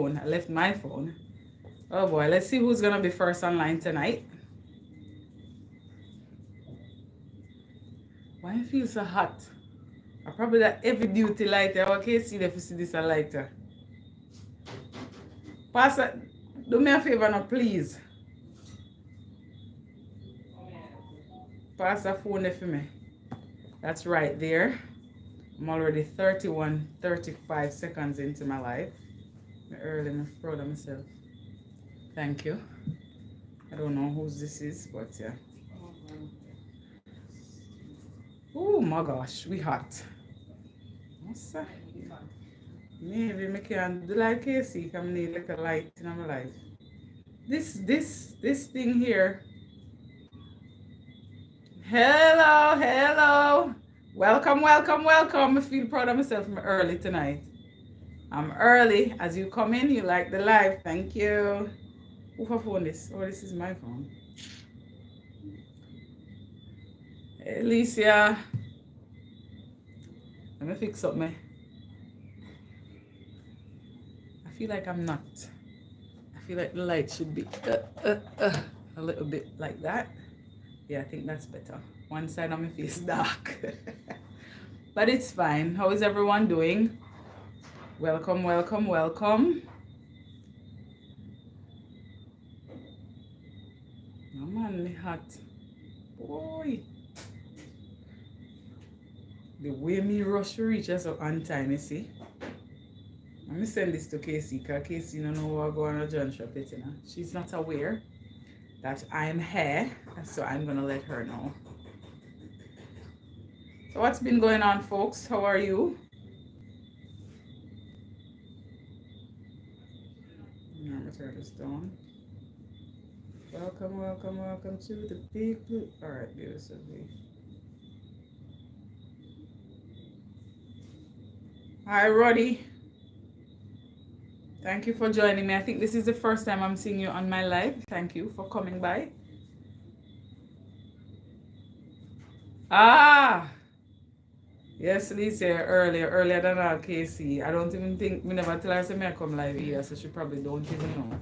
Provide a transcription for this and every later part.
I left my phone. Oh boy, let's see who's gonna be first online tonight. Why it feels so hot? I probably that heavy duty lighter. Okay, see if you see this a lighter. Pastor, do me a favor now, please. Pass the phone there for me. That's right there. I'm already 35 seconds into my life. I'm early, I'm proud of myself. Thank you. I don't know whose this is, but yeah. Oh my gosh, we hot. What's that? Maybe I can do like Casey, I need like a light in my life. This thing here. Hello. Welcome. I feel proud of myself. I'm early tonight. I'm early. As you come in, you like the live. Thank you. Who phone this? Oh, this is my phone. Alicia. Let me fix up my. I feel like I'm not. I feel like the light should be a little bit like that. Yeah, I think that's better. One side of my face dark. But it's fine. How is everyone doing? Welcome. No man, me hot. Boy. The way me rush to reach us up on time, you see? Let me send this to Casey, because Casey don't know what go on a John shop it, you know. She's not aware that I'm here, so I'm gonna let her know. So what's been going on, folks? How are you? I'm gonna turn this down. Welcome to the big blue. Alright, beautifully. Hi, Roddy. Thank you for joining me. I think this is the first time I'm seeing you on my live. Thank you for coming by. Ah! Yes, Lisa, earlier than our Casey. I don't even think, me never tell her say I come live here, so she probably don't even know.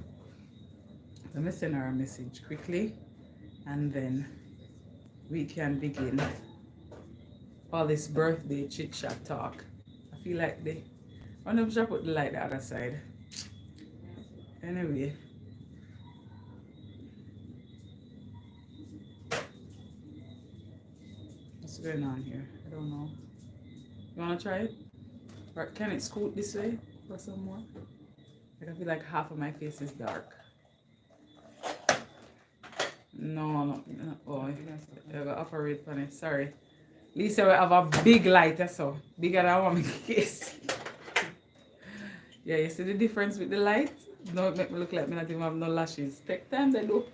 Let me send her a message quickly, and then we can begin all this birthday chit-chat talk. I feel like I wonder if I put the light the other side. Anyway. What's going on here? I don't know. You wanna try it? Or can it scoot this way for some more? I feel like half of my face is dark. No. Oh, I gotta operate on it. Sorry. Lisa will have a big light, so bigger than what my case. Yeah, you see the difference with the light? No, it make me look like me not even have no lashes. Take time, they do.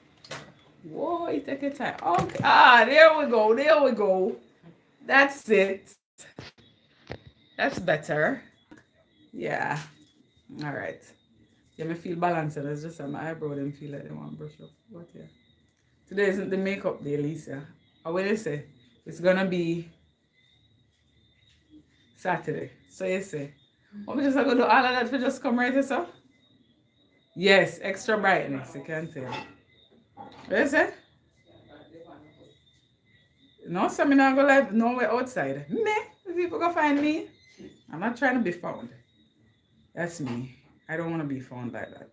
Whoa, it take your time. Okay. There we go. That's it. That's better. Yeah. All right. Yeah, me feel balanced. It's just that my eyebrow didn't feel like they want to brush up. But yeah. Today isn't the makeup day, Lisa. Or what you say? It's gonna be Saturday. So you say, what we just gonna do all of that for just come right here, so? Yes, extra brightness, you can tell. What you say? No, so I'm not gonna live nowhere outside. Me? If people go find me, I'm not trying to be found. That's me. I don't want to be found like that.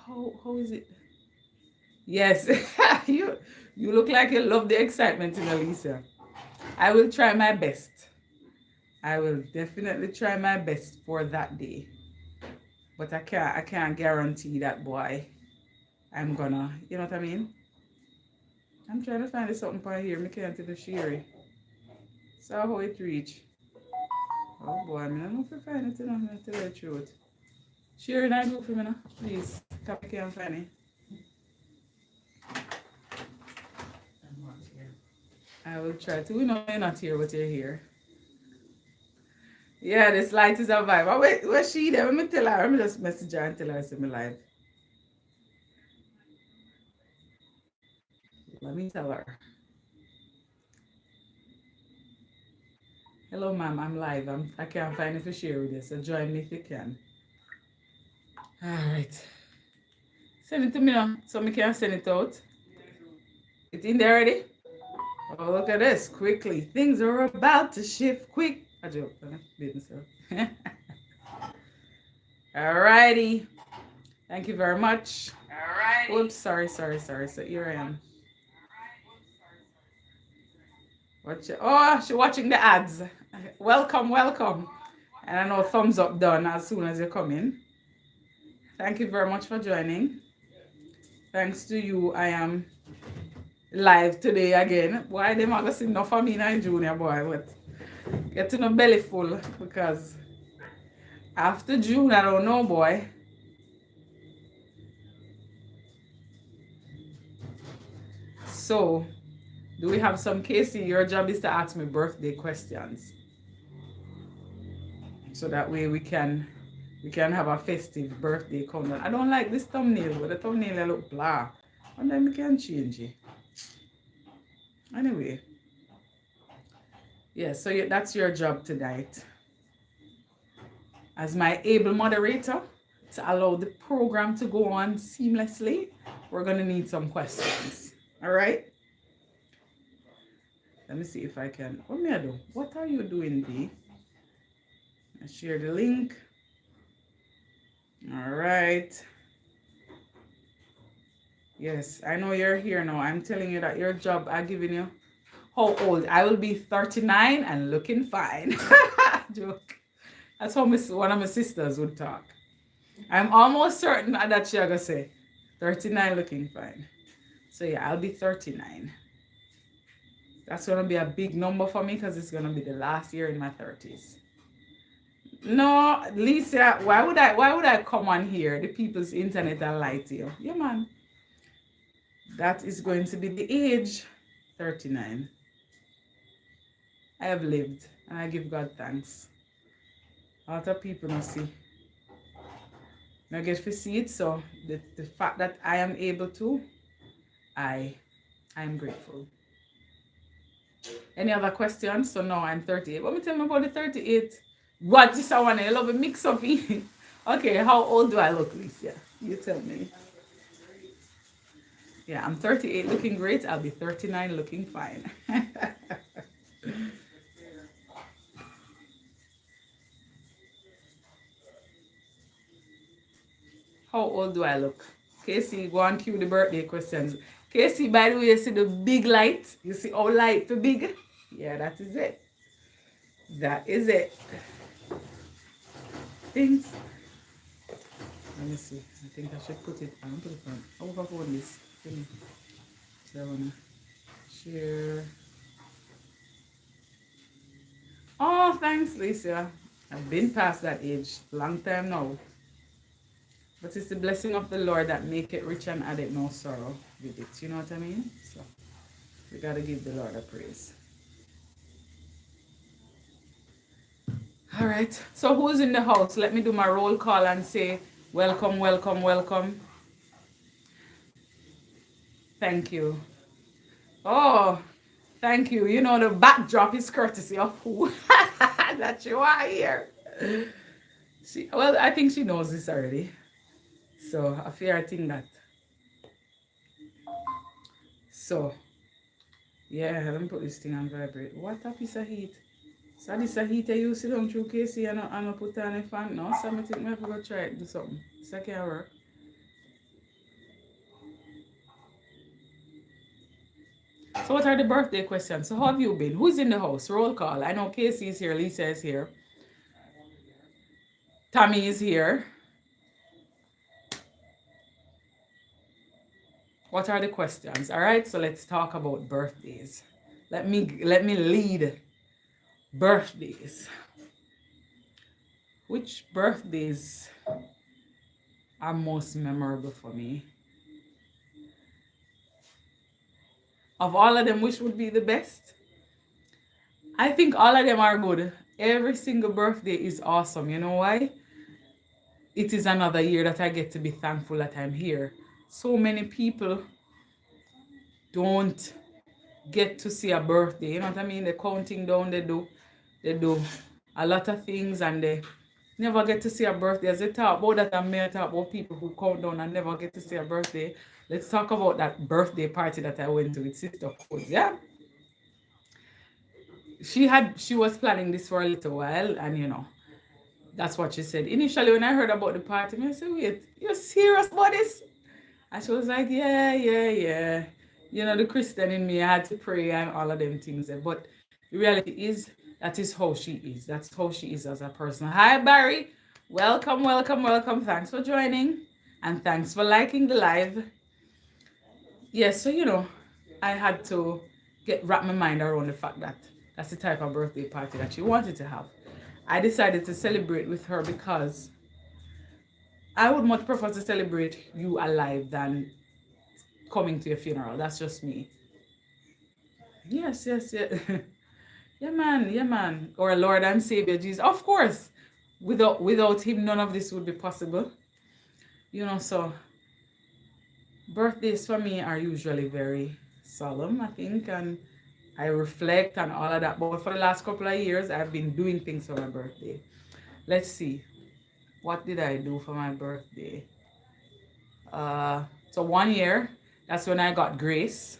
How is it? Yes, you look like you love the excitement in Alicia. I will try my best. I will definitely try my best for that day. But I can't guarantee that, boy. I'm gonna, you know what I mean? I'm trying to find something for here. I can't do Sherry. So how it reach? Oh boy, I don't know if I find it enough to tell the truth. Sherry, I go for me now, please. If I can't find it. I will try to. We know you're not here, but you're here. Yeah, this light is a vibe. Oh, wait, where's she there? Let me tell her. Let me just message her and tell her I'm live. Let me tell her. Hello, ma'am. I'm live. I can't find it to share with you, so join me if you can. Alright. Send it to me now so I can send it out. It's in there already? Oh, look at this. Quickly. Things are about to shift quick. I joke. Alrighty. Thank you very much. Alrighty. Oops, sorry. So here I am. Oh, she's watching the ads. Welcome. And I know thumbs up done as soon as you come in. Thank you very much for joining. Thanks to you, I am live today again. Why them are going enough for me and Junior boy, but getting a belly full because after June, I don't know, boy. So, do we have some Casey? Your job is to ask me birthday questions. So that way we can have a festive birthday countdown. I don't like this thumbnail, but the thumbnail look blah. And then we can change it. Anyway. Yeah, so that's your job tonight. As my able moderator, to allow the program to go on seamlessly, we're going to need some questions. All right? Let me see if I can. What may I do? What are you doing, B? I share the link. All right. Yes, I know you're here now. I'm telling you that your job I'm giving you. How old? I will be 39 and looking fine. Joke. That's how one of my sisters would talk. I'm almost certain that she's going to say 39 looking fine. So yeah, I'll be 39. That's going to be a big number for me because it's going to be the last year in my 30s. No, Lisa, why would I come on here, the people's internet, and lie to you? Yeah, man. That is going to be the age 39. I have lived and I give God thanks. A lot of people don't see. I get to see it, so the fact that I am able to, I am grateful. Any other questions? So now I'm 38. What me tell me about the 38? What is I want to love a mix up in? Okay, how old do I look, Lisa? You tell me. Yeah, I'm 38 looking great. I'll be 39 looking fine. How old do I look? Casey, go and cue the birthday questions. Casey, by the way, you see the big light? You see how light the big? Yeah, that is it. That is it. Things. Let me see. I think I should put it on. Put it on. Overphone this. So I wanna share. Oh, thanks, Lisa. I've been past that age. Long time now. But it's the blessing of the Lord that make it rich and add it no sorrow with it. You know what I mean? So we gotta give the Lord a praise. All right. So who's in the house? Let me do my roll call and say welcome, welcome, welcome. Thank you. Oh, thank you. You know the backdrop is courtesy of who that you are here. Well, I think she knows this already. So I fear I think that. So yeah, let me put this thing on vibrate. What a piece of heat. So this a heat I use to down through Casey and I put on a fan now. So I think I have to go try it do something. So I can work. So what are the birthday questions? So how have you been? Who's in the house? Roll call. I know Casey is here, Lisa is here. Tammy is here. What are the questions? All right, so let's talk about birthdays. Let me lead birthdays. Which birthdays are most memorable for me? Of all of them, which would be the best? I think all of them are good. Every single birthday is awesome. You know why? It is another year that I get to be thankful that I'm here. So many people don't get to see a birthday. You know what I mean? They're counting down, they do a lot of things and they never get to see a birthday. As I talk about that, I may talk about people who count down and never get to see a birthday. Let's talk about that birthday party that I went to with Sister Codes. Yeah, she was planning this for a little while, and that's what she said. Initially, when I heard about the party, I said, "Wait, you're serious about this?" And she was like, "Yeah, yeah, yeah." The Christian in me, I had to pray and all of them things. But the reality is, that is how she is. That's how she is as a person. Hi, Barry. Welcome, welcome, welcome. Thanks for joining. And thanks for liking the live. Yes, so, I had to wrap my mind around the fact that that's the type of birthday party that she wanted to have. I decided to celebrate with her because I would much prefer to celebrate you alive than coming to your funeral. That's just me. Yes, yes, yeah. Yeah, man, yeah, man. Or Lord and Savior Jesus. Of course. Without him, none of this would be possible. So birthdays for me are usually very solemn, I think, and I reflect and all of that. But for the last couple of years, I've been doing things for my birthday. Let's see. What did I do for my birthday? So 1 year, that's when I got Grace.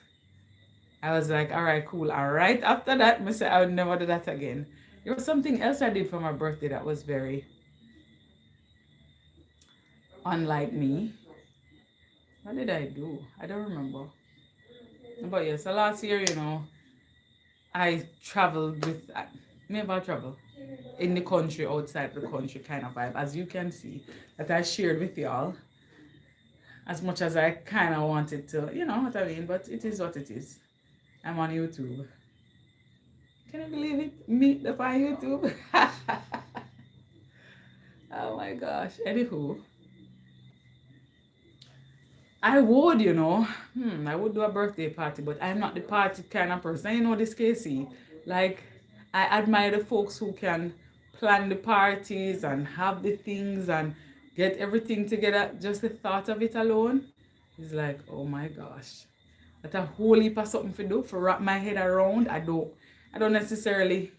I was like, all right, cool. All right. After that, I said I would never do that again. There was something else I did for my birthday that was very unlike me. What did I do? I don't remember. But yes, so last year, I traveled with, maybe I travel in the country, outside the country kind of vibe, as you can see, that I shared with y'all. As much as I kind of wanted to, you know what I mean, but it is what it is. I'm on YouTube. Can you believe it? Meet up on YouTube. Oh my gosh. Anywho, I would, I would do a birthday party, but I'm not the party kind of person. You know this, Casey. Like, I admire the folks who can plan the parties and have the things and get everything together. Just the thought of it alone is like, oh my gosh. That's a whole heap of something to do, for wrap my head around. I don't necessarily,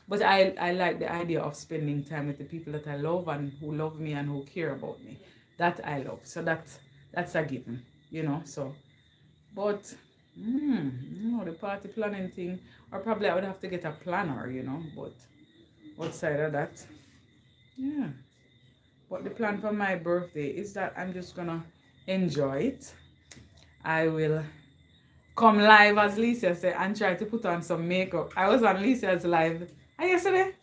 but I like the idea of spending time with the people that I love and who love me and who care about me. That I love. So that's a given, so. But, the party planning thing, or probably I would have to get a planner, but outside of that, yeah. But the plan for my birthday is that I'm just gonna enjoy it. I will come live, as Lisa said, and try to put on some makeup. I was on Lisa's live yesterday.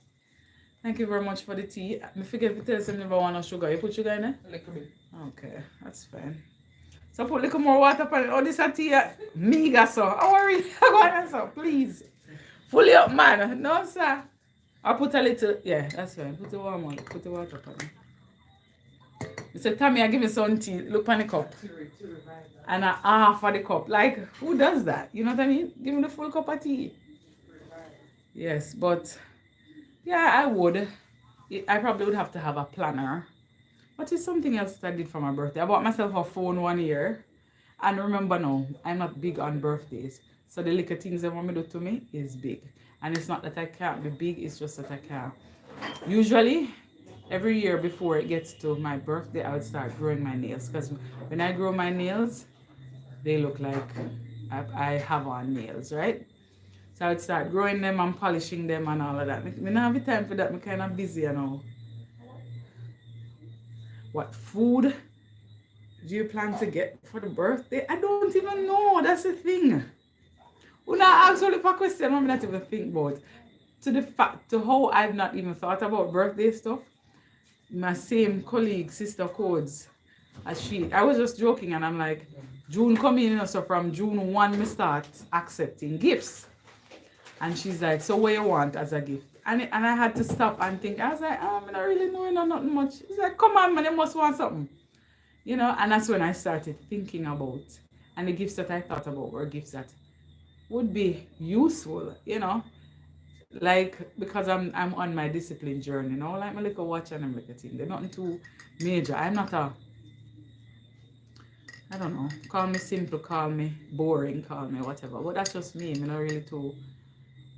Thank you very much for the tea. I forget to tell you never want no sugar. You put sugar in it? A little bit. Okay, that's fine. So put a little more water on it. Oh, this is tea. Mega, so. How are you? Go on, so, please. Fully up, man. No, sir. I'll put a little. Yeah, that's fine. Put the warm one. Put the water on it. He said, Tammy, I give you some tea. Look on the cup. And a half of the cup. Like, who does that? You know what I mean? Give me the full cup of tea. Yes, but yeah, I would. I probably would have to have a planner. But it's something else that I did for my birthday. I bought myself a phone 1 year. And remember now, I'm not big on birthdays. So the little things they want me to do to me is big. And it's not that I can't be big, it's just that I can't. Usually, every year before it gets to my birthday, I would start growing my nails. Because when I grow my nails, they look like I have on nails, right? So I would start growing them and polishing them and all of that. I don't have the time for that. I'm kind of busy, What food do you plan to get for the birthday? I don't even know. That's the thing. When I ask all the question, I'm not even think about. To how I've not even thought about birthday stuff. My same colleague, Sister Codes, I was just joking and I'm like, June coming, so from June 1, we start accepting gifts. And she's like, so what you want as a gift? And I had to stop and think. I was like, I'm not really knowing nothing much. She's like, come on, man, you must want something. And that's when I started thinking about. And the gifts that I thought about were gifts that would be useful, Like, because I'm on my discipline journey, like my little watch and I'm like a thing. They're nothing too major. I'm not I don't know, call me simple, call me boring, call me whatever. But that's just me. I'm not really too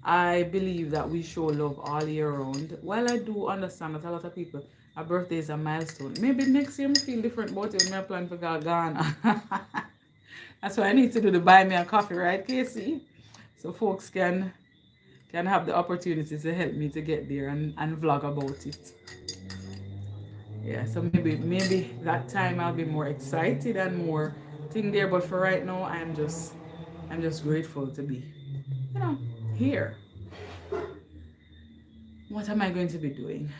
I believe that we show love all year round. While I do understand that a lot of people, a birthday is a milestone. Maybe next year I feel different about it when I plan for go Ghana. That's why I need to do the buy me a coffee, right, Casey? So folks can have the opportunity to help me to get there and vlog about it. Yeah, so maybe that time I'll be more excited and more thing there. But for right now, I'm just grateful to be, here. What am I going to be doing?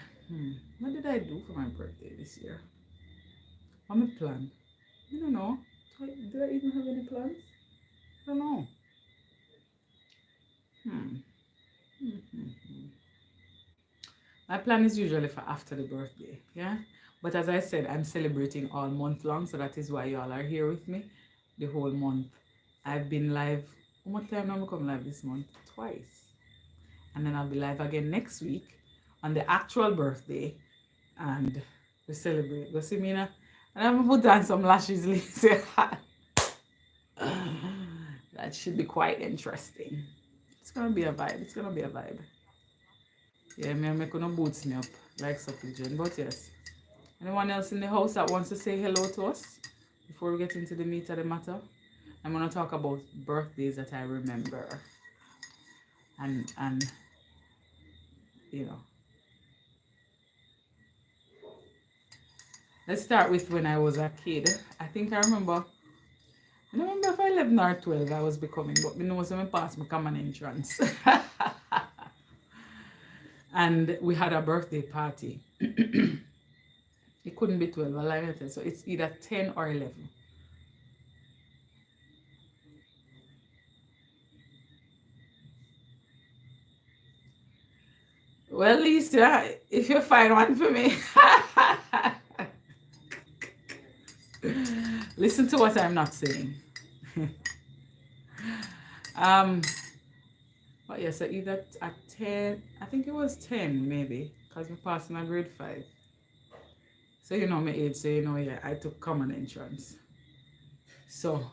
What did I do for my birthday this year? What my plan? I don't know. Did I even have any plans? I don't know. Hmm. My plan is usually for after the birthday, yeah? But as I said, I'm celebrating all month long, so that is why y'all are here with me the whole month. I've been live, how much time am I come live this month? Twice. And then I'll be live again next week on the actual birthday, and we celebrate. Go see me now? And I'm gonna put on some lashes, Lisa. That should be quite interesting. It's gonna be a vibe. It's gonna be a vibe. Yeah, me make no boots me up like Pigeon. But yes. Anyone else in the house that wants to say hello to us before we get into the meat of the matter? I'm gonna talk about birthdays that I remember. And you know. Let's start with when I was a kid. I think I remember don't remember if I 11 or 12 I was becoming, but me know when I passed my common entrance. And we had a birthday party. It couldn't be 12, like I said, so it's either 10 or 11. Well, Lisa, if you find one for me, listen to what I'm not saying. But yeah, so either at 10, I think it was 10 maybe, because we passed my grade 5. So you know my age, so you know, yeah, I took common entrance. So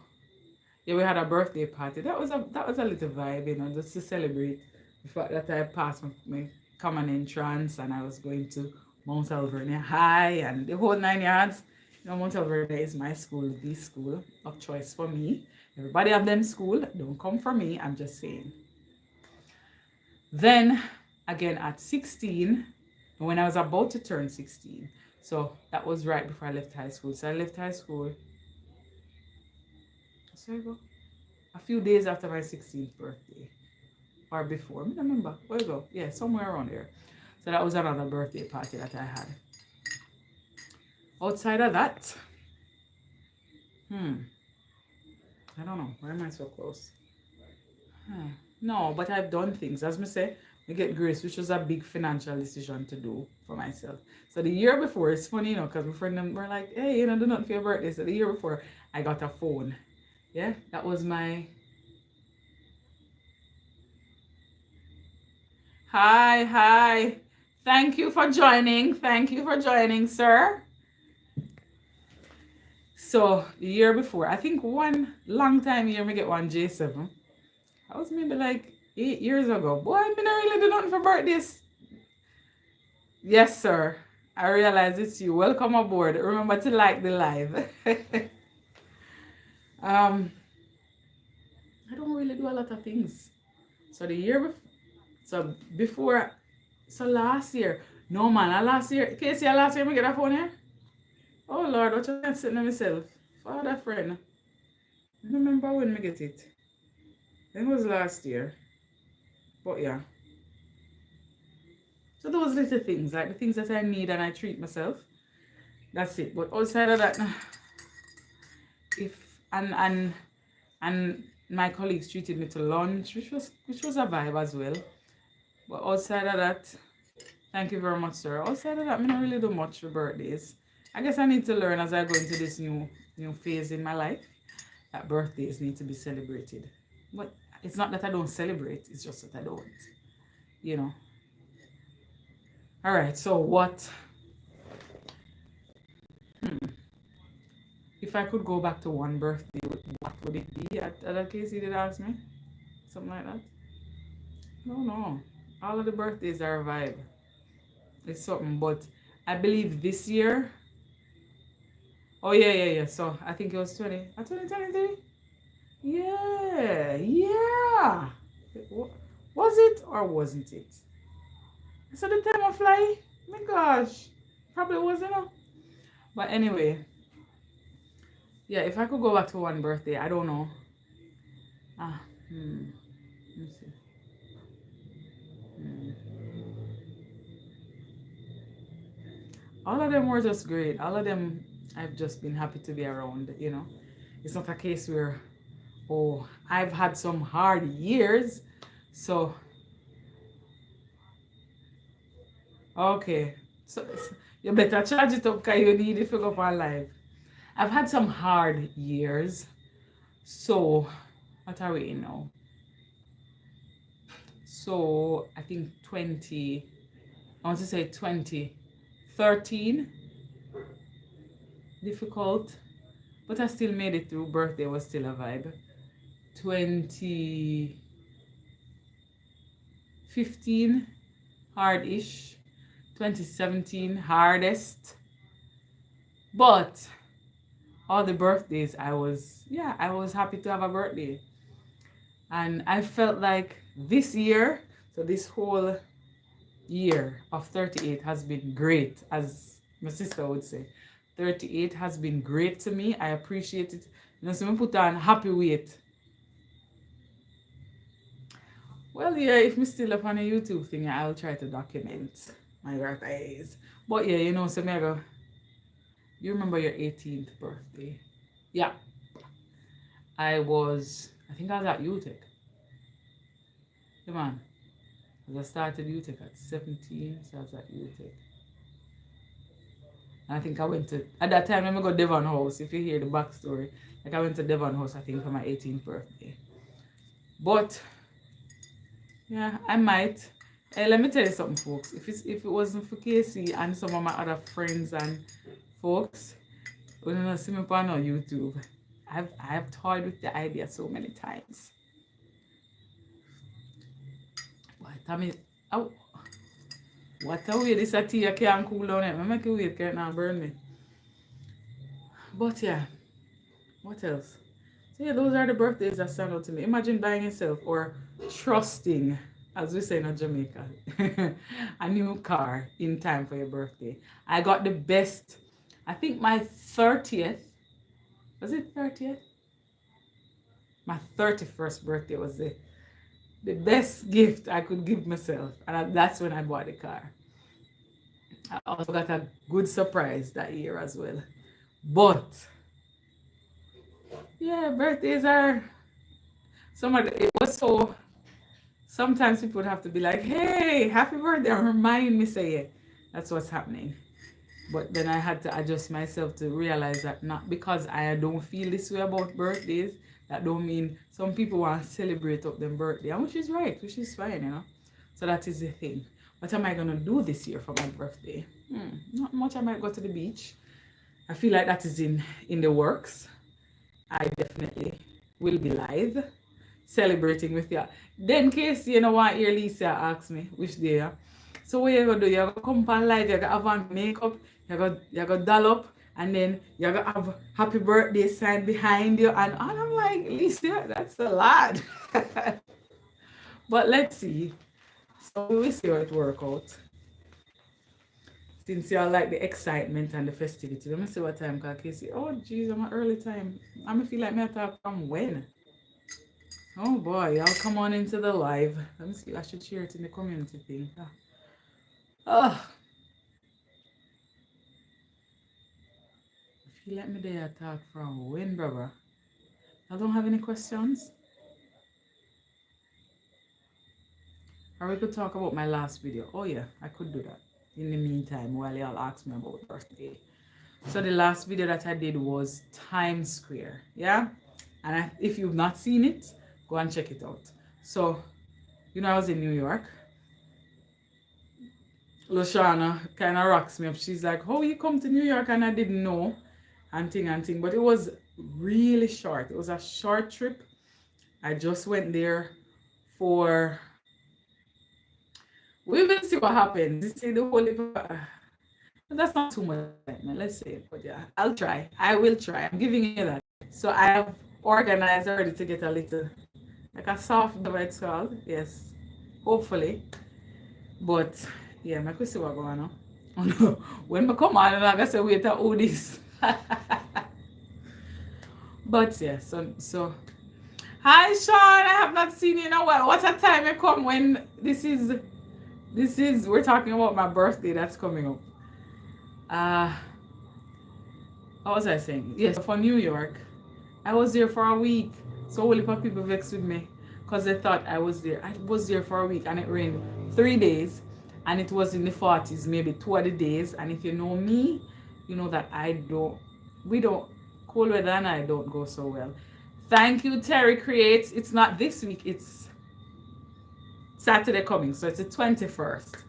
yeah, we had a birthday party. That was a little vibe, you know, just to celebrate the fact that I passed my common entrance and I was going to Mount Alvernia High and the whole 9 yards. You know, Mount Alvernia is my school, the school of choice for me. Everybody have them school. Don't come for me. I'm just saying. Then again at 16, when I was about to turn 16, so that was right before I left high school. So I left high school. Sorry, go. A few days after my 16th birthday, or before, I don't remember. Where go? Yeah, somewhere around there. So that was another birthday party that I had. Outside of that, I don't know. Why am I so close? No, but I've done things. As I say, I get Grace, which was a big financial decision to do for myself. So the year before, it's funny, you know, because my friend were like, hey, you know, do nothing for your birthday. So the year before, I got a phone. Yeah, that was my... Hi. Thank you for joining. Thank you for joining, sir. So the year before, I think one long time year, me get one J7. That was maybe like 8 years ago. Boy, I not really do nothing for birthdays. Yes, sir. I realize it's you. Welcome aboard. Remember to like the live. I don't really do a lot of things. So the year before, so last year, no man, last year, Casey, last year I get a phone here? Oh Lord, what you sitting on myself? Father friend. I don't remember when I get it. I think it was last year. But yeah. So those little things, like the things that I need and I treat myself. That's it. But outside of that, if and my colleagues treated me to lunch, which was a vibe as well. But outside of that, thank you very much, sir. Outside of that, I don't really do much for birthdays. I guess I need to learn as I go into this new phase in my life that birthdays need to be celebrated. But it's not that I don't celebrate, it's just that I don't, you know. All right, so what? If I could go back to one birthday, what would it be? At that case, you did ask me something like that. No. All of the birthdays are a vibe. It's something, but I believe this year. Oh yeah. So I think it was 2023. Yeah. Was it or wasn't it? So the time of fly, my gosh, probably wasn't. But anyway, yeah. If I could go back to one birthday, I don't know. Ah, let me see. Hmm. All of them were just great. All of them, I've just been happy to be around. It's not a case where, oh, I've had some hard years. So, okay. So you better charge it up because you need it to go up on live. I've had some hard years. So, what are we in now? So, I think I want to say 2013, difficult, but I still made it through. Birthday was still a vibe. 2015, hard-ish. 2017, hardest. But all the birthdays, I was happy to have a birthday. And I felt like this year, so this whole year of 38 has been great, as my sister would say. 38 has been great to me. I appreciate it. So I put on happy weight. Well, yeah, if me still up on a YouTube thing, I'll try to document my birthdays. But yeah, so me go, you remember your 18th birthday? Yeah, I think I was at UTEC. Yeah, man. I started UTEC at 17, so I was at UTEC. And I think I went at that time, I go Devon House, if you hear the backstory. Like I went to Devon House, I think, for my 18th birthday. But, yeah, I might. Hey, let me tell you something, folks. If it wasn't for Casey and some of my other friends and folks, who don't see me on YouTube, I've toyed with the idea so many times. What a way this tea can't cool down it. I make it wait, can't now burn me. But yeah, what else? So yeah, those are the birthdays that stand out to me. Imagine buying yourself or trusting, as we say in Jamaica, a new car in time for your birthday. I got the best, I think my 30th, was it 30th? My 31st birthday was the best gift I could give myself. And that's when I bought the car. I also got a good surprise that year as well. But yeah, birthdays are it was so sometimes people would have to be like, hey, happy birthday, and remind me, say it. That's what's happening. But then I had to adjust myself to realize that not because I don't feel this way about birthdays, that don't mean some people want to celebrate up their birthday, and which is right, which is fine. So that is the thing. What am I going to do this year for my birthday? Not much. I might go to the beach. I feel like that is in the works. I definitely will be live celebrating with you. Then Casey, what hear Lisa ask me which day. So what you gonna do? You're gonna come on live, you're gonna have on makeup, you're gonna doll up, and then you're gonna have happy birthday sign behind you. And I'm like, Lisa, that's a lot. But let's see. So we will see how it works out. Since y'all like the excitement and the festivity. Let me see what time cause Casey. Oh geez, I'm an early time. I'm feel like me I talk from when. Oh boy, y'all come on into the live. Let me see. I should share it in the community thing. Oh, if you let me there talk from when, brother. I don't have any questions. Or we could talk about my last video. Oh yeah, I could do that. In the meantime, while y'all ask me about birthday. So the last video that I did was Times Square. Yeah? And if you've not seen it, go and check it out. So, I was in New York. Lashana kind of rocks me up. She's like, how you come to New York? And I didn't know. And thing. But it was really short. It was a short trip. I just went there for We will see what happens. You see the whole that's not too much time. Let's say, but yeah, I'll try. I will try. I'm giving you that. So I have organized already to get a little, like a soft, whatever it's called. Yes, hopefully. But yeah, I could see what going on. Oh, no. When I come on, I'm gonna say wait to all this. But yeah, so hi Sean, I have not seen you in a while. What a time you come when this is we're talking about my birthday that's coming up. Uh what was I saying? Yes, for New York. I was there for a week. So a whole heap of people vexed with me because they thought I was there. I was there for a week and it rained 3 days and it was in the 40s, maybe 2 of the days. And if you know me, you know that we don't, cold weather and I don't go so well. Thank you, Terry Creates. It's not this week, it's Saturday coming. So it's the 21st.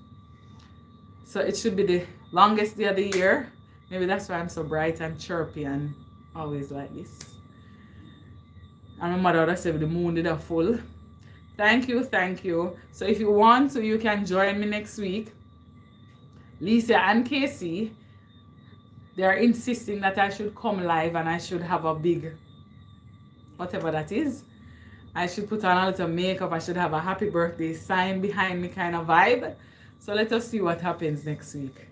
So it should be the longest day of the year. Maybe that's why I'm so bright and chirpy and always like this. And my mother would say the moon did a full. Thank you, thank you. So if you want to, you can join me next week. Lisa and Casey, they are insisting that I should come live and I should have a big, whatever that is. I should put on a little makeup. I should have a happy birthday sign behind me kind of vibe. So let us see what happens next week.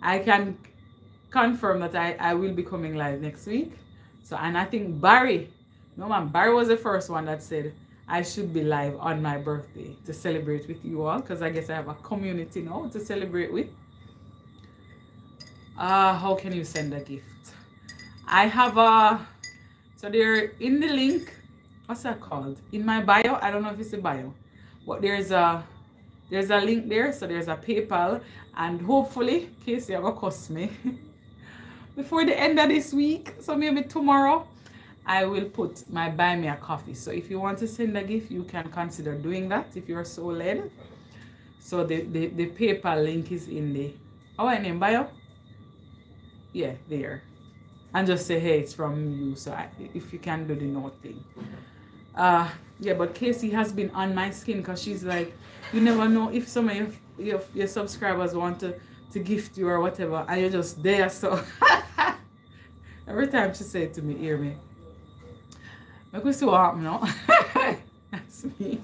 I can confirm that I will be coming live next week. So, and I think Barry was the first one that said I should be live on my birthday to celebrate with you all, because I guess I have a community now to celebrate with. How can you send a gift? I have so they're in the link. What's that called? In my bio. I don't know if it's a bio, but there's a link there. So there's a PayPal, and hopefully Casey will cost me before the end of this week. So maybe tomorrow I will put my buy me a coffee. So if you want to send a gift, you can consider doing that if you're so led. So the PayPal link is in the name bio. Yeah, there. And just say, hey, it's from you. So if you can do the note thing. Yeah, but Casey has been on my skin because she's like, you never know if some of your subscribers want to gift you or whatever, and you're just there. So every time she said to me, hear me, I could see what happen now. That's me.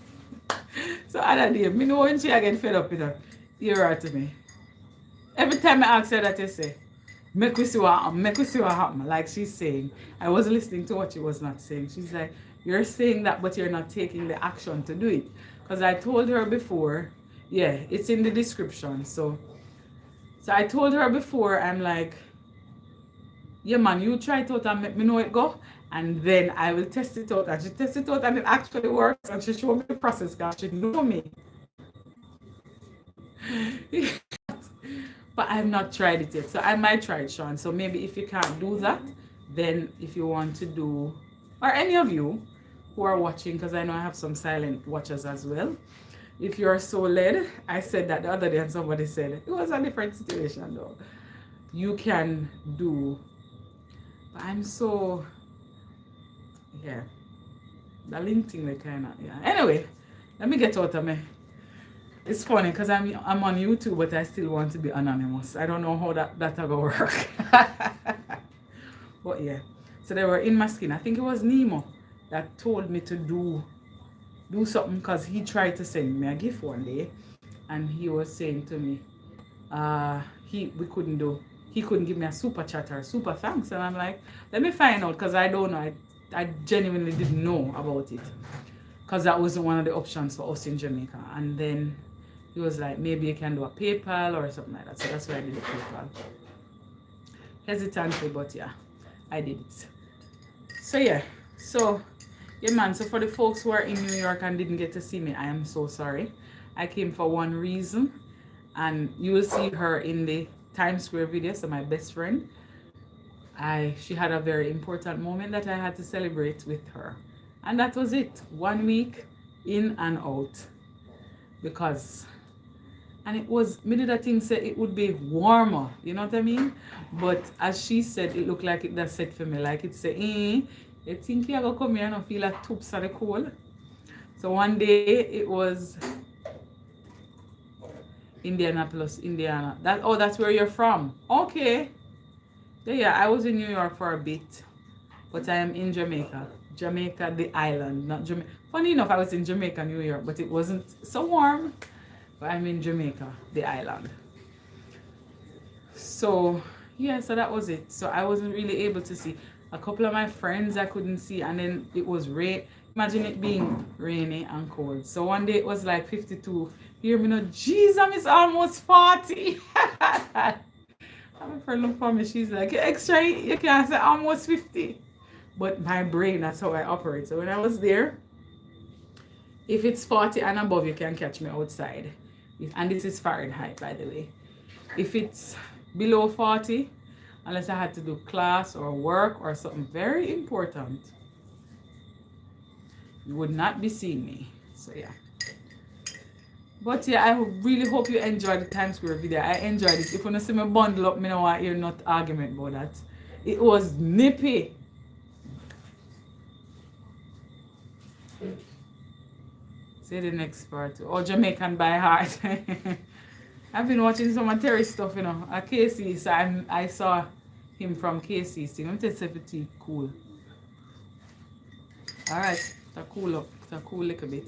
So other day, me know when she get fed up with her, hear her to me. Every time I ask her that, you say, make we see what happen. Like she's saying, I was listening to what she was not saying. She's like, you're saying that, but you're not taking the action to do it. Because I told her before, yeah, it's in the description. So I told her before, I'm like, yeah, man, you try it out and make me know it go. And then I will test it out. And she tested it out and it actually works. And she showed me the process because she know me. But I've not tried it yet. So I might try it, Sean. So maybe if you can't do that, then if you want to do, or any of you who are watching, because I know I have some silent watchers as well. If you're so led, I said that the other day and somebody said, it was a different situation though. You can do, but I'm so, yeah, the link thing, they kind of, yeah. Anyway, let me get out of me. It's funny because I'm on YouTube, but I still want to be anonymous. I don't know how that'll go work. But yeah, so they were in my skin. I think it was Nemo that told me to do something because he tried to send me a gift one day, and he was saying to me, he couldn't give me a super chat or super thanks, and I'm like, let me find out because I don't know. I genuinely didn't know about it because that wasn't one of the options for us in Jamaica. And then he was like, maybe you can do a PayPal or something like that. So that's why I did a PayPal. Hesitantly, but yeah, I did it. So yeah, man, so for the folks who are in New York and didn't get to see me, I am so sorry. I came for one reason, and you will see her in the Times Square video. So my best friend, she had a very important moment that I had to celebrate with her. And that was it. 1 week in and out. Because, and it was, me did a thing say it would be warmer, you know what I mean? But as she said, it looked like it does set for me. Like it said, you think you're going to come here and I feel like toops of the cold? So one day it was Indianapolis, Indiana. That's where you're from. Okay. Yeah, I was in New York for a bit, but I am in Jamaica. Jamaica, the island, not Jamaica. Funny enough, I was in Jamaica, New York, but it wasn't so warm. But I'm in Jamaica, the island. So, yeah, so that was it. So I wasn't really able to see. A couple of my friends I couldn't see, and then it was rain. Imagine it being rainy and cold. So one day it was like 52. Hear me now, Jesus, it's almost 40. My friend looked for me, she's like, extra, you can't say almost 50. But my brain, that's how I operate. So when I was there, if it's 40 and above, you can catch me outside. And this is Fahrenheit, by the way. If it's below 40, unless I had to do class or work or something very important, you would not be seeing me. So yeah. But yeah, I really hope you enjoyed the Times Square video. I enjoyed it. If you want to see me bundle up, me know why you're not argument about that. It was nippy. Say the next part. Oh, Jamaican by heart. I've been watching some of Terry stuff, you know. At KC, so I saw him from KC. So I'm going to say it's cool. Alright, to cool up. To cool little bit.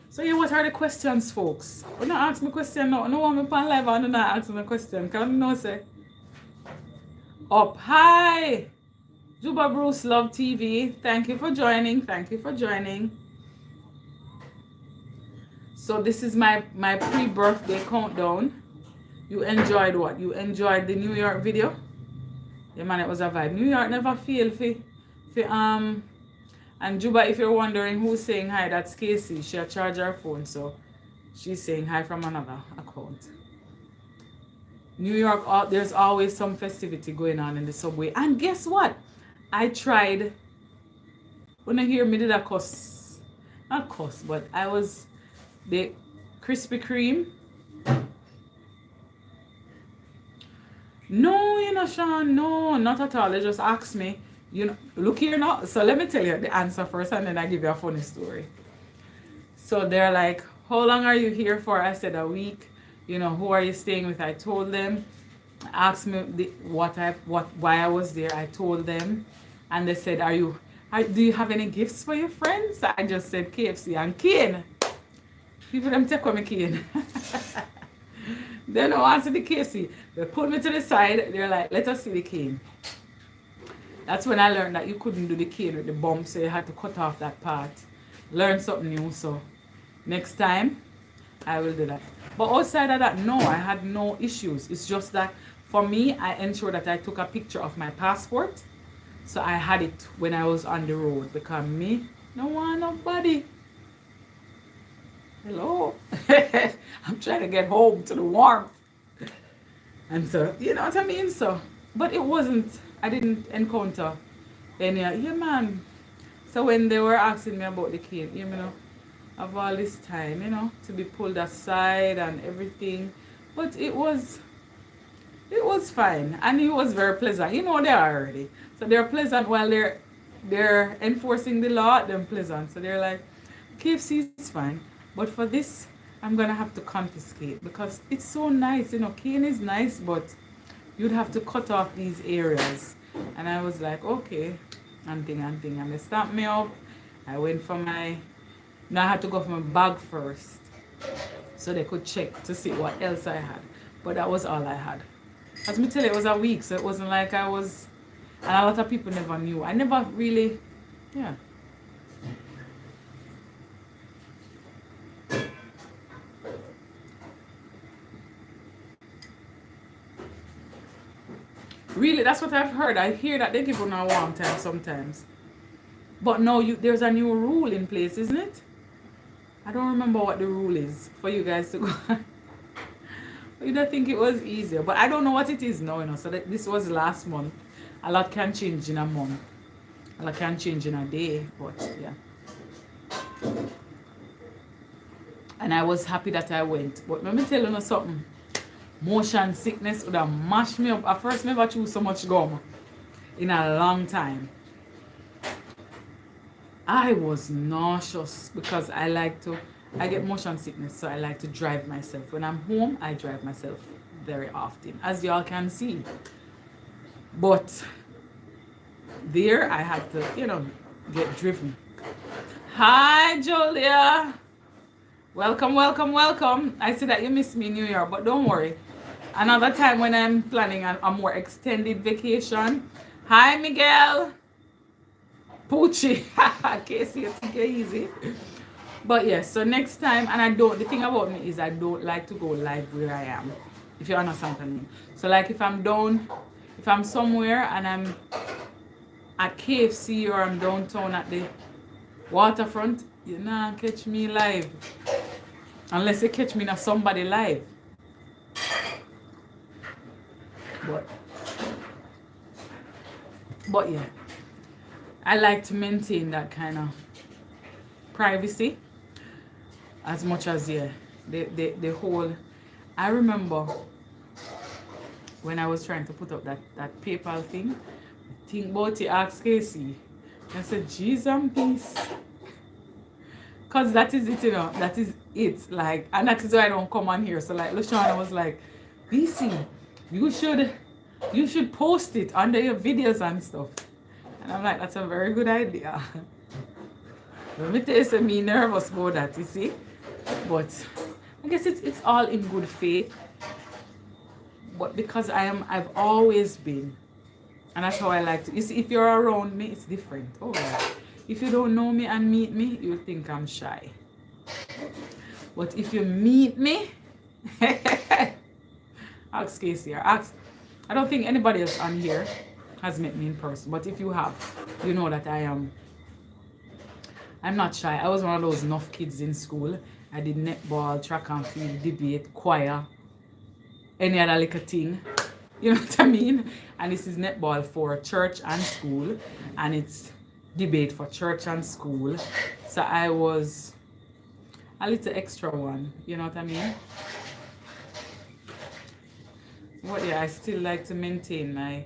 So yeah, what are the questions, folks? You don't ask me question now. No one me on live and do not ask me a question. Can you know say? Up hi! Juba Bruce Love TV. Thank you for joining. Thank you for joining. So this is my pre-birthday countdown. You enjoyed what? You enjoyed the New York video? Yeah man, it was a vibe. New York never fail for and Juba, if you're wondering who's saying hi, that's Casey. She charged her phone, so she's saying hi from another account. New York, there's always some festivity going on in the subway. And guess what? I tried, when I hear me did a cuss, not cuss, but I was the Krispy Kreme. No, you know, Sean, no, not at all. They just asked me, you know, look here now. So let me tell you the answer first, and then I give you a funny story. So they're like, how long are you here for? I said a week. You know, who are you staying with? I told them. Asked me why I was there. I told them, and they said, do you have any gifts for your friends? I just said KFC and cane. People them take on me cane. They don't want to see the KFC. They put me to the side. They're like, let us see the cane. That's when I learned that you couldn't do the cane with the bump, so you had to cut off that part. Learn something new, so next time I will do that. But outside of that, no, I had no issues. It's just that for me, I ensured that I took a picture of my passport. So I had it when I was on the road, because me, no want nobody. Hello. I'm trying to get home to the warmth. And so, you know what I mean? So, but it wasn't, I didn't encounter any, yeah man. So when they were asking me about the cane, you know, of all this time, you know, to be pulled aside and everything. But it was fine. And it was very pleasant. You know they are already. So they're pleasant while they're enforcing the law, they're pleasant. So they're like, KFC is fine. But for this, I'm gonna have to confiscate because it's so nice. You know, cane is nice, but you'd have to cut off these areas. And I was like, okay, and they stamped me up. I went for now I had to go for my bag first, so they could check to see what else I had. But that was all I had. As me tell you, it was a week, so it wasn't like I was, and a lot of people never knew. I never really, yeah. Really, that's what I've heard. I hear that they give on a warm time sometimes. But no, there's a new rule in place, isn't it? I don't remember what the rule is for you guys to go. You don't think it was easier, but I don't know what it is now, you know. So this was last month. A lot can change in a month. A lot can change in a day, but yeah. And I was happy that I went. But let me tell you something. Motion sickness would have mashed me up. At first, I never chewed so much gum in a long time. I was nauseous because I like to, I get motion sickness, so I like to drive myself. When I'm home, I drive myself very often, as y'all can see. But there, I had to, get driven. Hi, Julia. Welcome, welcome, welcome. I see that you missed me in New York, but don't worry. Another time when I'm planning a more extended vacation. Hi, Miguel. Poochie. Casey, you take it easy. But yes, so next time, and the thing about me is I don't like to go live where I am, if you understand what I mean. So like if I'm somewhere and I'm at KFC or I'm downtown at the waterfront, you know, catch me live. Unless you catch me in somebody live. But yeah, I like to maintain that kind of privacy as much as the whole. I remember when I was trying to put up that PayPal thing, think about it, ask Casey. I said, "Jeez and peace." Cause that is it, that is it. Like, and that is why I don't come on here. So like Lashana was like, BC, you should post it under your videos and stuff. And I'm like, that's a very good idea. Let me tell you, me nervous about that, you see? But I guess it's all in good faith. But because I've always been, and that's how I like to. You see, if you're around me, it's different. Oh yeah. If you don't know me and meet me, you think I'm shy. But if you meet me, ask Casey or ask. I don't think anybody else on here has met me in person. But if you have, you know that I'm not shy. I was one of those enough kids in school. I did netball, track and field, debate, choir, any other little thing. You know what I mean? And this is netball for church and school. And it's debate for church and school. So I was a little extra one. You know what I mean? But yeah, I still like to maintain my...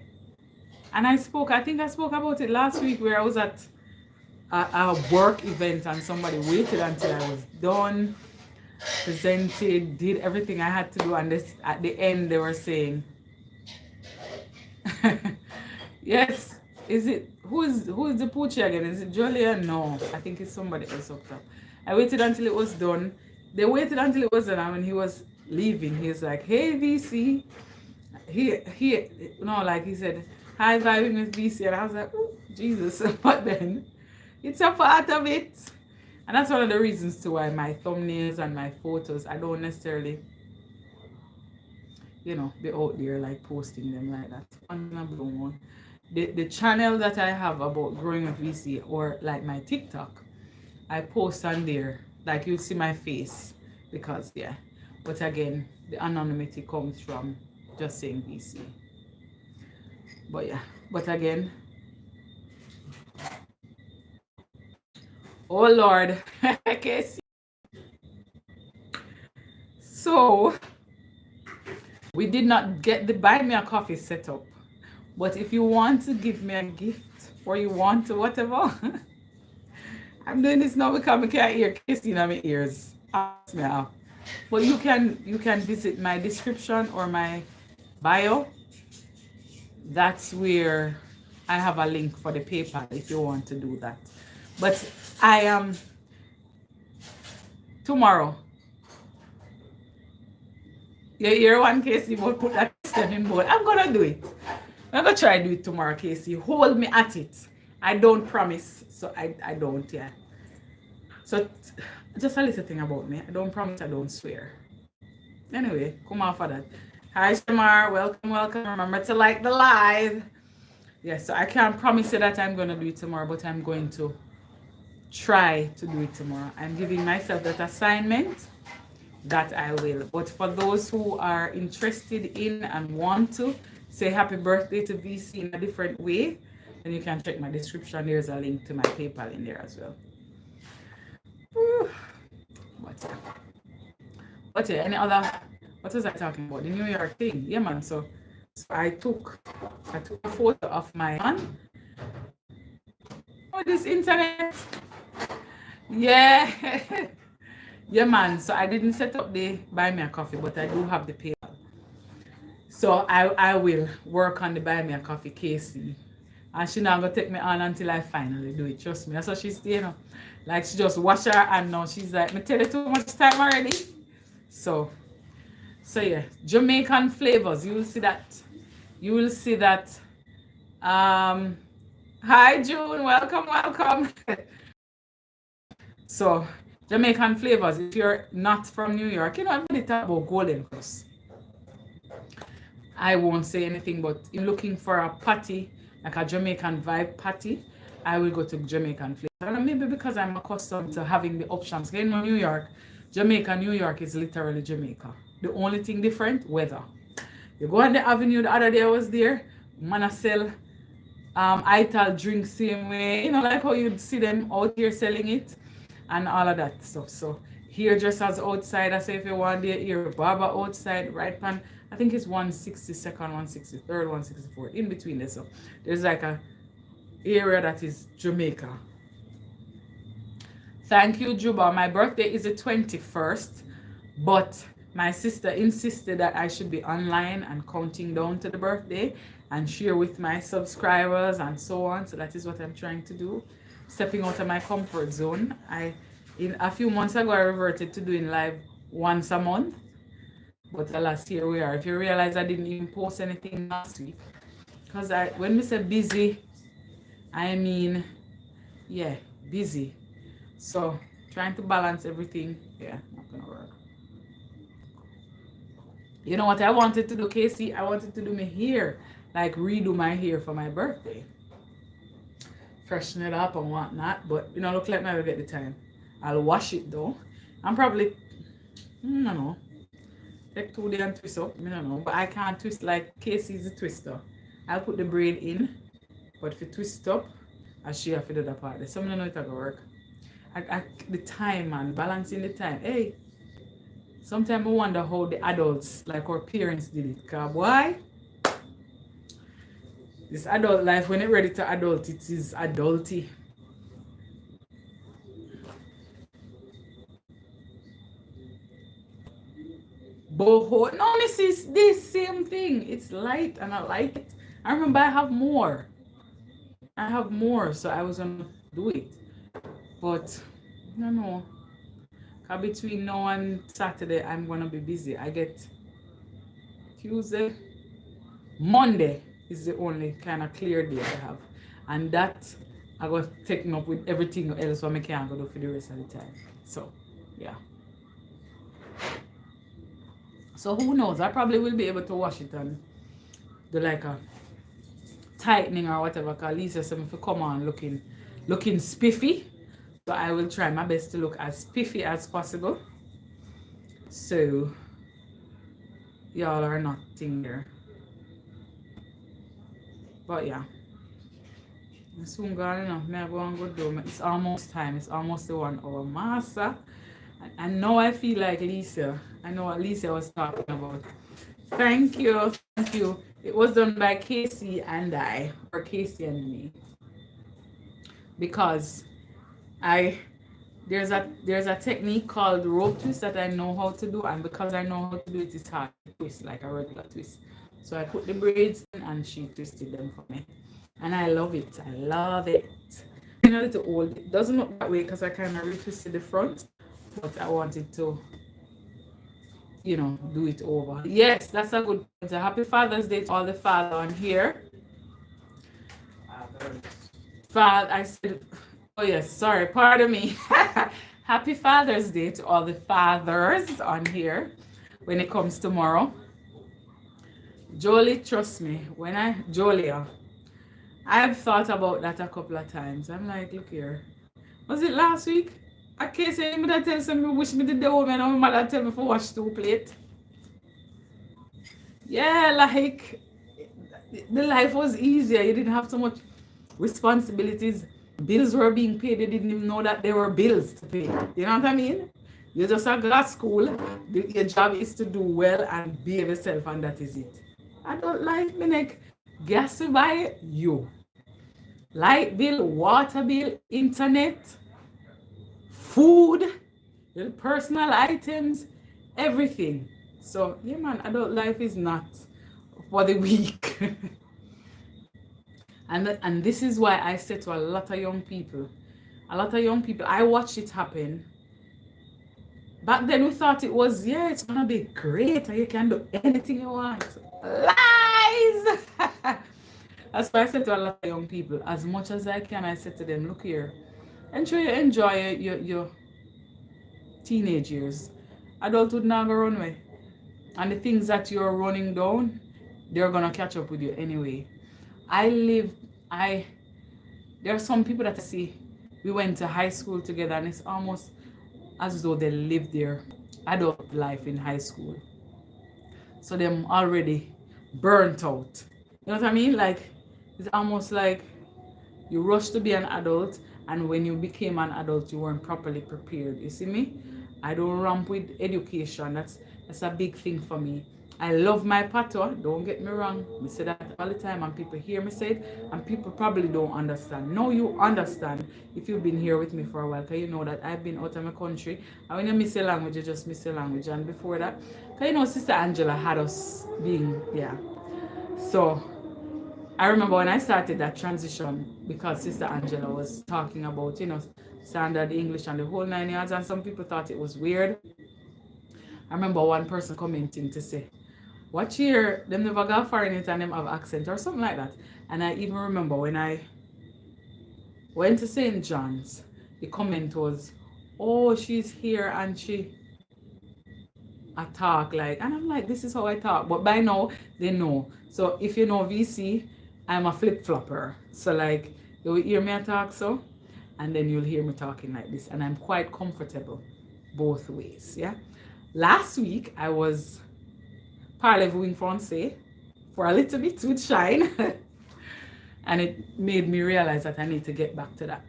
And I think I spoke about it last week where I was at a work event and somebody waited until I was done, presented, did everything I had to do, and at the end they were saying, yes, who is the Poochie again? Is it Julia? No, I think it's somebody else up top. I waited until it was done. They waited until it was done, and when he was leaving, he was like, hey VC. Like he said, hi vibing with VC, and I was like, oh, Jesus. But then it's a part of it. And that's one of the reasons to why my thumbnails and my photos, I don't necessarily, be out there like posting them like that. The channel that I have about growing with VC, or like my TikTok, I post on there, like you'll see my face, because but again, the anonymity comes from just saying VC. But again, oh Lord. So we did not get the buy me a coffee set up, but if you want to give me a gift or you want to whatever, I'm doing this now because I can't hear Casey in my ears. But you can visit my description or my bio. That's where I have a link for the PayPal if you want to do that. But I am tomorrow. You hear one, Casey, but put that step in board. I'm gonna do it. I'm gonna try to do it tomorrow, Casey. Hold me at it. I don't promise, so I don't, yeah. So just a little thing about me. I don't promise, I don't swear. Anyway, come on for that. Hi Shamar, welcome. Remember to like the live. Yes, so I can't promise you that I'm gonna do it tomorrow, but I'm going to try to do it tomorrow. I'm giving myself that assignment that I will. But for those who are interested in and want to say happy birthday to VC in a different way, then you can check my description. There's a link to my PayPal in there as well. But yeah, any other, what was I talking about? The New York thing. Yeah, man. So I took a photo of my man. Oh, this internet. Yeah. Yeah, man. So I didn't set up the buy me a coffee, but I do have the PayPal. So I will work on the buy me a coffee Casey. And she not gonna take me on until I finally do it. Trust me. That's what she's saying. Like she just wash her hand now. She's like, me tell you too much time already. So yeah, Jamaican flavors. You will see that. You will see that. Hi June, welcome. So Jamaican flavors. If you're not from New York, everybody talk about Golden Cross. I won't say anything, but in looking for a patty, like a Jamaican vibe patty, I will go to Jamaican flavor. And maybe because I'm accustomed to having the options. In New York, Jamaica, New York is literally Jamaica. The only thing different, weather. You go on the avenue, the other day I was there, man sell Ital drink same way, like how you'd see them out here selling it and all of that stuff. So hairdressers outside, I say if you want their ear, barber outside, right pan, I think it's 162nd, 163rd, 164th, in between there. So there's like a area that is Jamaica. Thank you, Juba. My birthday is the 21st, but my sister insisted that I should be online and counting down to the birthday and share with my subscribers and so on. So that is what I'm trying to do. Stepping out of my comfort zone. In a few months ago, I reverted to doing live once a month. But last year we are. If you realize I didn't even post anything last week. Because when we say busy, I mean, yeah, busy. So trying to balance everything. Yeah, not gonna work. You know what I wanted to do, Casey? I wanted to do my hair. Like redo my hair for my birthday. Freshen it up and whatnot. But look like I will get the time. I'll wash it though. I'm probably, I don't know. Take 2 days and twist up. I don't know. But I can't twist like Casey's a twister. I'll put the braid in. But if you twist it up, I'll show you how to do that part. Some don't know it will work. The time, man. Balancing the time. Hey. Sometimes I wonder how the adults, like our parents, did it. Because why? This adult life, when it's ready to adult, it is adulty. Boho. No, this is this same thing. It's light and I like it. I remember I have more. So I was going to do it. But, I don't know. Between now and Saturday, I'm going to be busy. I get Tuesday. Monday is the only kind of clear day I have. And that I got taken up with everything else what I can't go do for the rest of the time. So, yeah. So who knows? I probably will be able to wash it and do like a tightening or whatever. Because Lisa said if you come on looking spiffy. So I will try my best to look as spiffy as possible. So y'all are not in there. But yeah. I'm soon gone enough. May I go and go do. It's almost time. It's almost the 1 hour. Massa. And now I feel like Lisa. I know what Lisa was talking about. Thank you. It was done by Casey and I. Or Casey and me. Because there's a technique called rope twist that I know how to do, and because I know how to do it, it's hard to twist like a regular twist. So I put the braids in and she twisted them for me. And I love it. A little old. It doesn't look that way because I kind of retwisted the front, but I wanted to, do it over. Yes, that's a good point. A happy Father's Day to all the fathers on here. I said, oh yes, sorry, pardon me. Happy Father's Day to all the fathers on here when it comes tomorrow. Jolie, trust me, Jolia, I've thought about that a couple of times. I'm like, look here. Was it last week? I can't say me that tell me wish me the day home and my mother tell me for wash 2 plates. Yeah, like the life was easier. You didn't have so much responsibilities. Bills were being paid. They didn't even know that there were bills to pay. You know what I mean? You just go to school. Your job is to do well and behave yourself, and that is it. I don't like me like gas to buy you. Light bill, water bill, internet, food. your personal items, everything. So yeah man, adult life is not for the weak. And this is why I say to a lot of young people, I watched it happen. Back then we thought it was, yeah, it's gonna be great and you can do anything you want. Lies! That's why I said to a lot of young people, as much as I can, I said to them, look here, ensure you enjoy your teenage years. Adulthood now go run away. And the things that you're running down, they're gonna catch up with you anyway. There are some people that I see, we went to high school together and it's almost as though they lived their adult life in high school. So them already burnt out. You know what I mean? Like, it's almost like you rushed to be an adult, and when you became an adult, you weren't properly prepared. You see me? I don't ramp with education. That's a big thing for me. I love my patois, don't get me wrong. I say that all the time and people hear me say it and people probably don't understand. No, you understand if you've been here with me for a while, because you know that I've been out of my country. And when you miss a language, you just miss a language. And before that, because you know Sister Angela had us being, yeah. So I remember when I started that transition, because Sister Angela was talking about, standard English and the whole 9 yards, and some people thought it was weird. I remember one person commenting to say, what year them never got foreign it and them have accent or something like that. And I even remember when I went to St. John's, the comment was, oh, she's here and she talk like, and I'm like, this is how I talk. But by now they know. So if you know VC, I'm a flip-flopper. So like you will hear me talk so, and then you'll hear me talking like this. And I'm quite comfortable both ways. Yeah. Last week I was parlez-vous in français for a little bit with Shine. And it made me realize that I need to get back to that.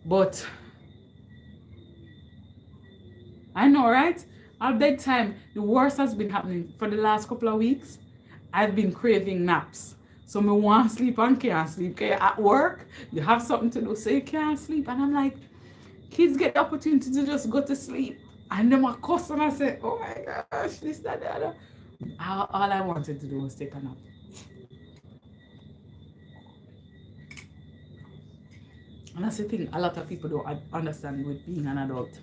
But I know, right? Our bedtime, the worst has been happening for the last couple of weeks. I've been craving naps. So me want to sleep and can't sleep. Okay, at work, you have something to do, so you can't sleep. And I'm like, kids get the opportunity to just go to sleep. And then my customer said, oh my gosh, this, that, the other. All I wanted to do was take a nap. And that's the thing a lot of people don't understand with being an adult.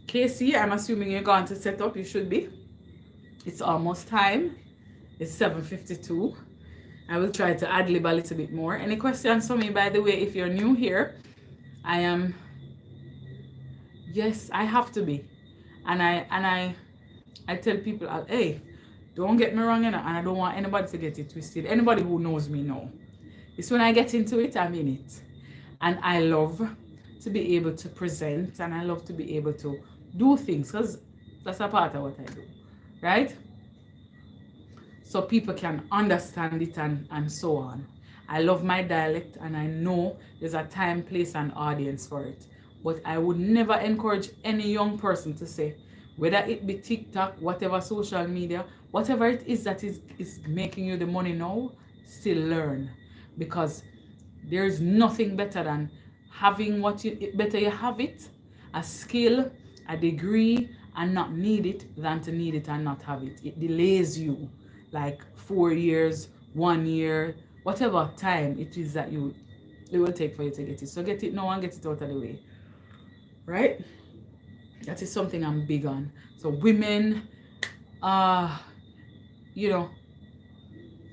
Casey, I'm assuming you're going to set up. You should be. It's almost time. It's 7:52. I will try to ad-lib a little bit more. Any questions for me, by the way, if you're new here? Yes, I have to be. And I tell people, hey, don't get me wrong, and I don't want anybody to get it twisted. Anybody who knows me know. It's when I get into it, I'm in it. And I love to be able to present, and I love to be able to do things, because that's a part of what I do, right? So people can understand it and so on. I love my dialect, and I know there's a time, place, and audience for it. But I would never encourage any young person to say, whether it be TikTok, whatever social media, whatever it is that is making you the money now, still learn. Because there is nothing better than having better you have it, a skill, a degree, and not need it, than to need it and not have it. It delays you like 4 years, 1 year, whatever time it is that it will take for you to get it. So get it now and get it out of the way. Right? That is something I'm big on. So women,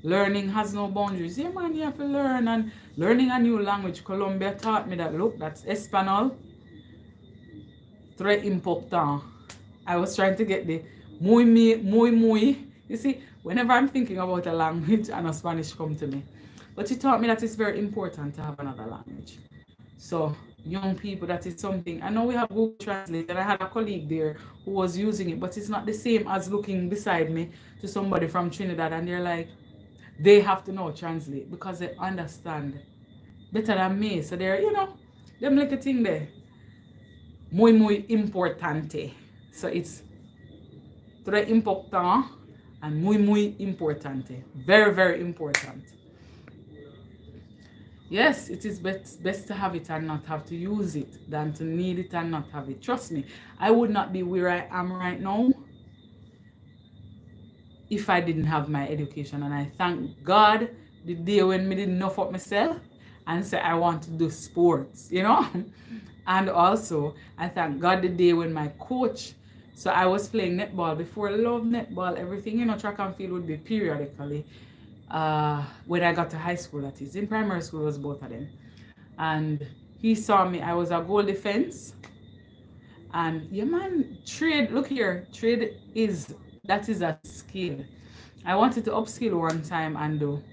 learning has no boundaries. Yeah, man, you have to learn. And learning a new language, Colombia taught me that, look, that's Espanol. Très important. I was trying to get the muy. You see, whenever I'm thinking about a language and a Spanish come to me. But he taught me that it's very important to have another language. So young people, that is something. I know we have Google Translate, and I had a colleague there who was using it, but it's not the same as looking beside me to somebody from Trinidad, and they're like, they have to know translate because they understand better than me. So they're, them little thing there. Muy importante. So it's très important and muy importante. Very, very important. Yes, it is best to have it and not have to use it than to need it and not have it. Trust me, I would not be where I am right now if I didn't have my education. And I thank God the day when me didn't know for myself and say I want to do sports, you know? And also, I thank God the day when my coach, so I was playing netball before. I love netball, everything, you know, track and field would be periodically. When I got to high school, that is. In primary school, was both of them. And he saw me, I was a goal defense. And yeah, man, trade, look here, trade that is a skill. I wanted to upskill one time and do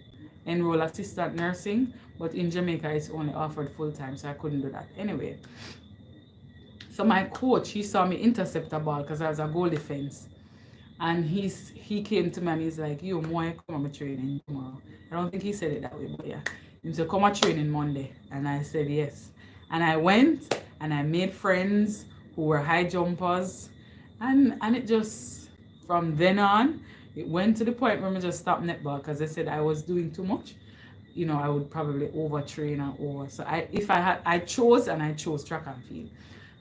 enroll assistant nursing, but in Jamaica it's only offered full time, so I couldn't do that. Anyway, so my coach, he saw me intercept a ball because I was a goal defense. And he came to me and he's like, you more come on my training tomorrow. I don't think he said it that way, but yeah. He said, come on training Monday. And I said yes. And I went and I made friends who were high jumpers. And it just, from then on, it went to the point where I just stopped netball because I said I was doing too much. You know, I would probably overtrain and over. So I chose track and field.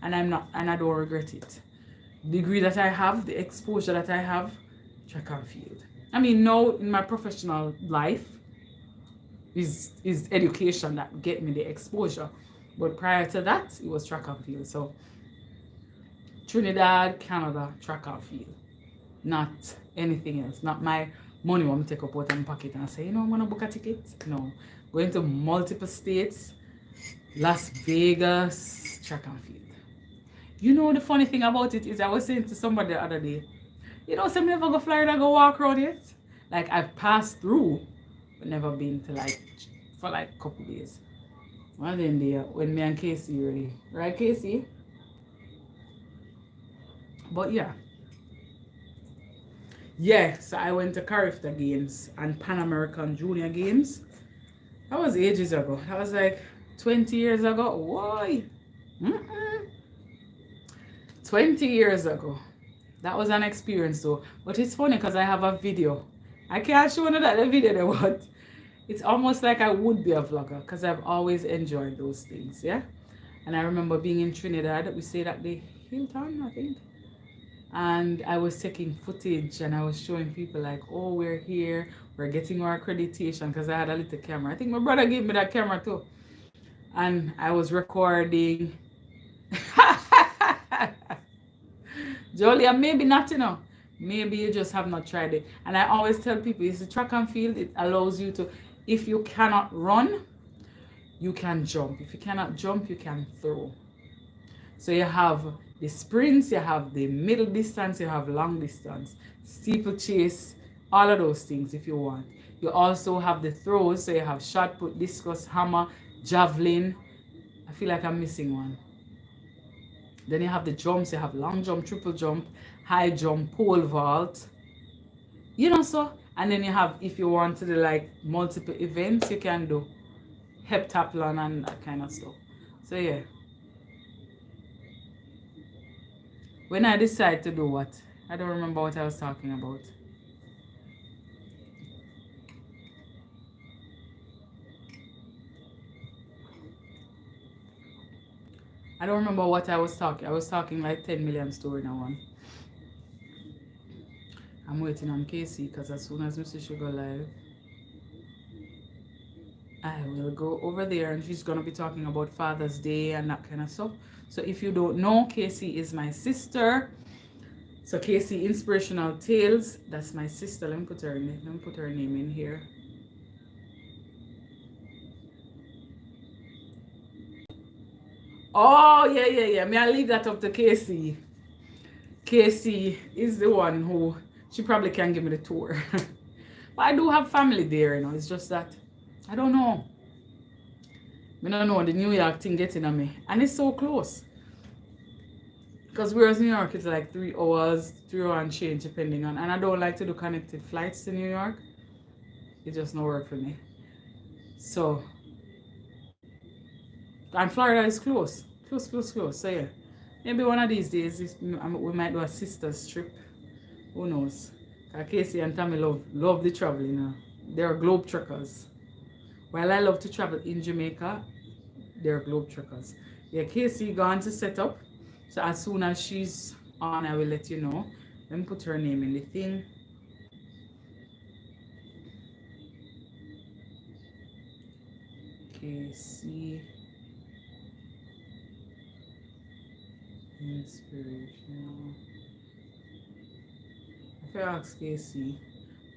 And I don't regret it. Degree that I have, the exposure that I have, track and field. I mean, now in my professional life is education that get me the exposure. But prior to that, it was track and field. So Trinidad, Canada, track and field. Not anything else. Not my money when I take up out of my pocket and say, you know, I'm gonna book a ticket. No. Going to multiple states, Las Vegas, track and field. You know, the funny thing about it is I was saying to somebody the other day, you know, some never go Florida, go walk around yet. Like I've passed through, but never been to for a couple days. Well then there, when me and Casey really, right Casey? But yeah. Yeah, so I went to Carifta Games and Pan American Junior Games. That was ages ago. That was like 20 years ago. Why? 20 years ago. That was an experience though. But it's funny because I have a video. I can't show you that the video, but it's almost like I would be a vlogger because I've always enjoyed those things, yeah? And I remember being in Trinidad, we stayed at the Hilton, I think. And I was taking footage and I was showing people like, oh, we're here, we're getting our accreditation because I had a little camera. I think my brother gave me that camera too. And I was recording. Jolia, maybe not, you know. Maybe you just have not tried it. And I always tell people, it's a track and field. It allows you to, if you cannot run, you can jump. If you cannot jump, you can throw. So you have the sprints, you have the middle distance, you have long distance, steeplechase, all of those things if you want. You also have the throws, so you have shot put, discus, hammer, javelin. I feel like I'm missing one. Then you have the jumps, you have long jump, triple jump, high jump, pole vault. You know, so. And then you have, if you want to do like multiple events, you can do heptathlon and that kind of stuff. So yeah. When I decide to do what? I don't remember what I was talking about. I don't remember what I was talking. I was talking like 10 million story now one. I'm waiting on Casey because as soon as Mr. Sugar live, I will go over there and she's going to be talking about Father's Day and that kind of stuff. So if you don't know, Casey is my sister. So Casey Inspirational Tales, that's my sister. Let me put her name in here. Oh, yeah. May I leave that up to Casey? Casey is the one who, she probably can give me the tour. But I do have family there, you know. It's just that, I don't know. I don't know, the New York thing getting on me. And it's so close. Because whereas New York is like 3 hours and change depending on, and I don't like to do connected flights to New York. It just no work for me. So, and Florida is close. Close. So yeah, maybe one of these days we might do a sister's trip. Who knows? Casey and Tammy love the traveling. They're globe trekkers. While I love to travel in Jamaica, they're Globetrotters. Yeah, Casey gone to set up. So as soon as she's on, I will let you know. Let me put her name in the thing. Casey Inspirational. If I ask Casey,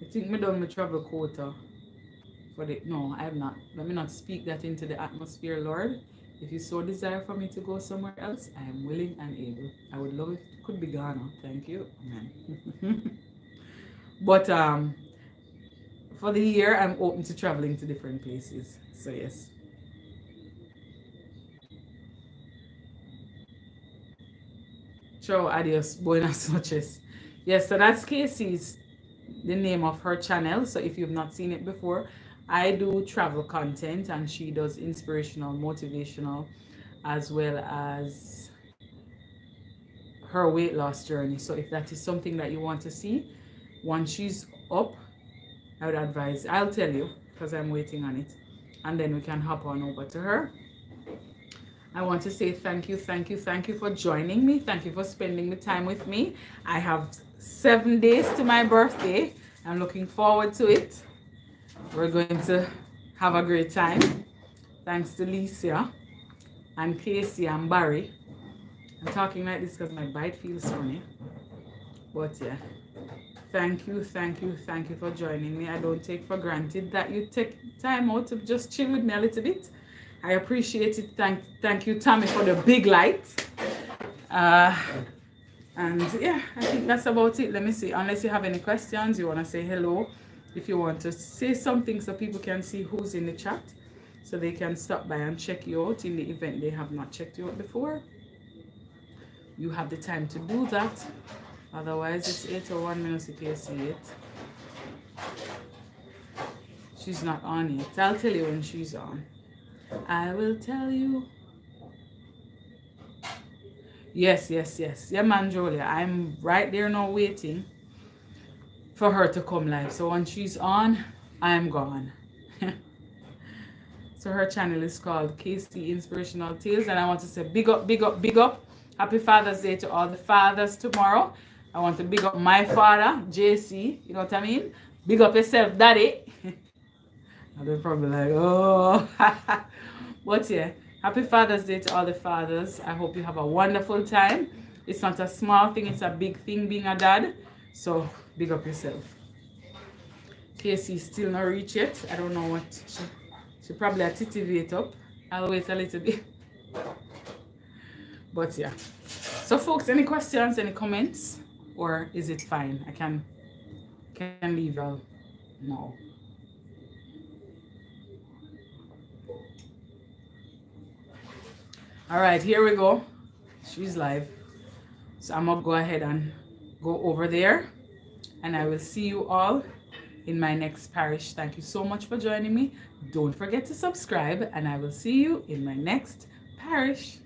I think me done my travel quota for the no, I have not. Let me not speak that into the atmosphere, Lord. If you so desire for me to go somewhere else, I am willing and able. I would love it. Could be Ghana. Thank you. Amen. But for the year, I'm open to traveling to different places. So yes. Ciao, adios, buenas noches. Yes, so that's Casey's, the name of her channel. So if you've not seen it before, I do travel content and she does inspirational, motivational, as well as her weight loss journey. So if that is something that you want to see, once she's up, I would advise, I'll tell you because I'm waiting on it. And then we can hop on over to her. I want to say thank you for joining me. Thank you for spending the time with me. I have 7 days to my birthday. I'm looking forward to it. We're going to have a great time. Thanks to Lisa and Casey and Barry. I'm talking like this because my bite feels funny. But yeah, thank you for joining me. I don't take for granted that you take time out to just chill with me a little bit. I appreciate it. Thank you, Tammy, for the big light. And yeah, I think that's about it. Let me see. Unless you have any questions, you want to say hello. If you want to say something so people can see who's in the chat, so they can stop by and check you out in the event they have not checked you out before. You have the time to do that. Otherwise, it's 8:01 minutes if you see it. She's not on yet. I'll tell you when she's on. I will tell you. Yes. Yeah, man, Julia. I'm right there now waiting for her to come live. So when she's on, I'm gone. So her channel is called Casey Inspirational Tales. And I want to say big up. Happy Father's Day to all the fathers tomorrow. I want to big up my father, JC. You know what I mean? Big up yourself, daddy. And they're probably like, oh. But yeah, happy Father's Day to all the fathers. I hope you have a wonderful time. It's not a small thing, it's a big thing being a dad. So big up yourself. Casey still not reached yet. I don't know what she probably a titivate up. I'll wait a little bit. But yeah. So folks, any questions, any comments? Or is it fine? I can leave out now. All right, here we go. She's live. So I'm going to go ahead and go over there. And I will see you all in my next parish. Thank you so much for joining me. Don't forget to subscribe. And I will see you in my next parish.